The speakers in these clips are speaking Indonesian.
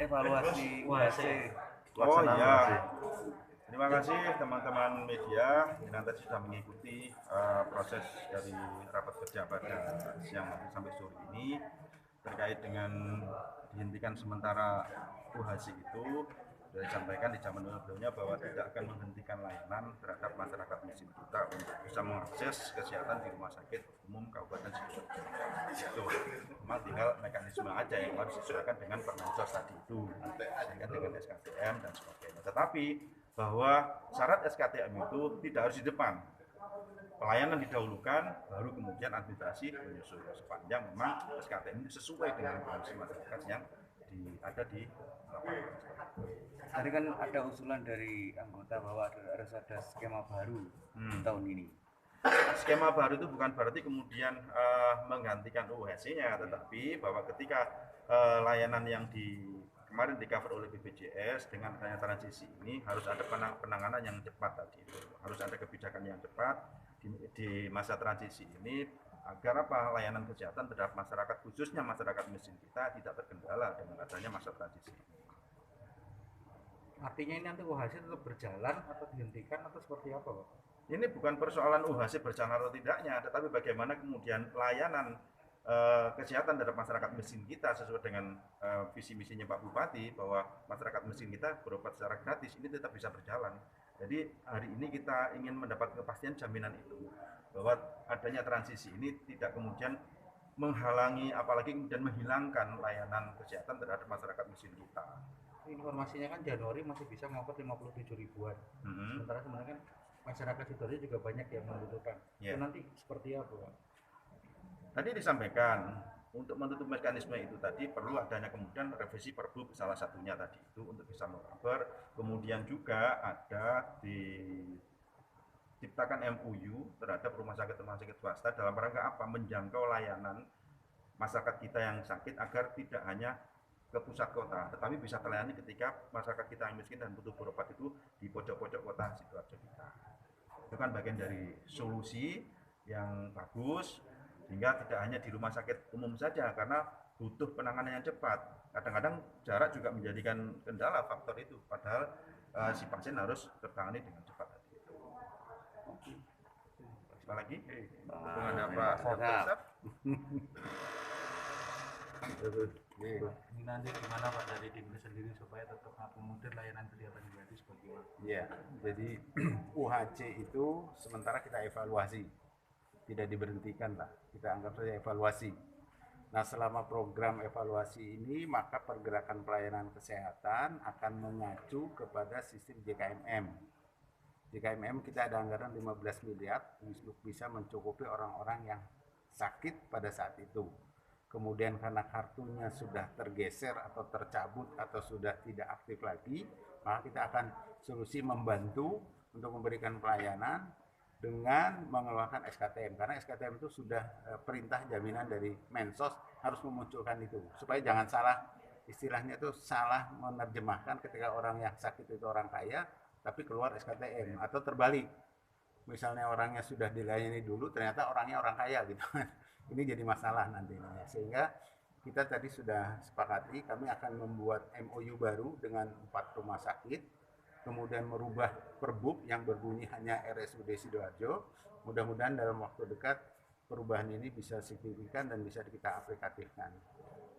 evaluasi UHC. Oh iya, terima kasih teman-teman media yang tadi sudah mengikuti proses dari rapat kerja pada siang hari sampai sore ini terkait dengan dihentikan sementara UHC itu. Sudah disampaikan di zaman sebelumnya bahwa tidak akan menghentikan layanan terhadap masyarakat miskin kita untuk bisa mengakses kesehatan di rumah sakit umum Kabupaten Sidoarjo. Itu memang tinggal mekanisme aja yang harus disesuaikan dengan Permensos tadi itu, dengan SKTM dan sebagainya. Tetapi bahwa syarat SKTM itu tidak harus di depan, pelayanan didahulukan, baru kemudian administrasi menyusul, sepanjang memang SKTM itu sesuai dengan kondisi masyarakat yang ada di lapangan. Tadi kan ada usulan dari anggota bahwa harus ada skema baru tahun ini. Skema baru itu bukan berarti kemudian menggantikan UHC-nya, tetapi bahwa ketika layanan yang kemarin di cover oleh BPJS dengan adanya transisi ini harus ada penanganan yang cepat tadi itu, harus ada kebijakan yang cepat di masa transisi ini agar layanan kesehatan terhadap masyarakat, khususnya masyarakat miskin kita, tidak terkendala dengan adanya masa transisi ini. Artinya ini nanti UHC tetap berjalan atau dihentikan atau seperti apa, Pak? Ini bukan persoalan UHC berjalan atau tidaknya, tetapi bagaimana kemudian layanan kesehatan terhadap masyarakat miskin kita sesuai dengan visi misinya Pak Bupati, bahwa masyarakat miskin kita berobat secara gratis, ini tetap bisa berjalan. Jadi hari ini kita ingin mendapat kepastian jaminan itu, bahwa adanya transisi ini tidak kemudian menghalangi, apalagi kemudian menghilangkan layanan kesehatan terhadap masyarakat miskin kita. Informasinya kan Januari masih bisa ngangkut 57 ribuan. Sementara sebenarnya kan masyarakat Sidoarjo juga banyak yang membutuhkan. Itu nanti seperti apa, Pak? Tadi disampaikan untuk menutup mekanisme itu tadi perlu adanya kemudian revisi Perbup salah satunya tadi itu untuk bisa mengcover. Kemudian juga ada diciptakan MOU terhadap rumah sakit swasta dalam rangka apa? Menjangkau layanan masyarakat kita yang sakit agar tidak hanya ke pusat kota, tetapi bisa terlayani ketika masyarakat kita yang miskin dan butuh berobat itu di pojok-pojok kota Sidoarjo kita. Itu kan bagian dari solusi yang bagus, sehingga tidak hanya di rumah sakit umum saja, karena butuh penanganan yang cepat. Kadang-kadang jarak juga menjadikan kendala faktor itu, padahal si pasien harus tertangani dengan cepat. Apa lagi? Ada Pak Dokter. Ini nanti gimana Pak dari Dinkes sendiri supaya tetap mengakomodir layanan kesehatan gratis bagi warga? Ya, jadi UHC itu sementara kita evaluasi, tidak diberhentikan lah, kita anggap saja evaluasi. Nah, selama program evaluasi ini maka pergerakan pelayanan kesehatan akan mengacu kepada sistem JKMM. JKMM kita ada anggaran 15 miliar untuk bisa mencukupi orang-orang yang sakit pada saat itu. Kemudian karena kartunya sudah tergeser atau tercabut atau sudah tidak aktif lagi, maka kita akan solusi membantu untuk memberikan pelayanan dengan mengeluarkan SKTM. Karena SKTM itu sudah perintah jaminan dari Mensos harus memunculkan itu. Supaya jangan salah, istilahnya itu salah menerjemahkan ketika orang yang sakit itu orang kaya, tapi keluar SKTM. Atau terbalik, misalnya orangnya sudah dilayani dulu, ternyata orangnya orang kaya gitu. Ini jadi masalah nantinya, sehingga kita tadi sudah sepakati kami akan membuat MOU baru dengan 4 rumah sakit, kemudian merubah Perbup yang berbunyi hanya RSUD Sidoarjo. Mudah-mudahan dalam waktu dekat perubahan ini bisa signifikan dan bisa kita aplikatifkan.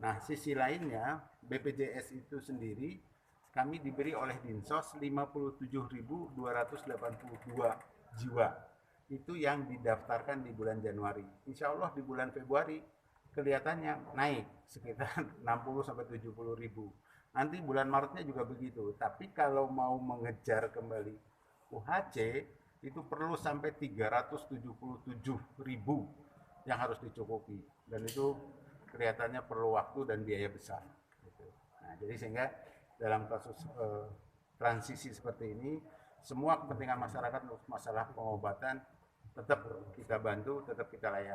Nah, sisi lainnya BPJS itu sendiri kami diberi oleh Dinsos 57.282 jiwa. Itu yang didaftarkan di bulan Januari. Insya Allah di bulan Februari kelihatannya naik sekitar 60-70 ribu. Nanti bulan Maretnya juga begitu. Tapi kalau mau mengejar kembali UHC itu perlu sampai 377 ribu yang harus dicukupi. Dan itu kelihatannya perlu waktu dan biaya besar. Nah, jadi sehingga dalam kasus transisi seperti ini, semua kepentingan masyarakat untuk masalah pengobatan tetap kita bantu, tetap kita layani.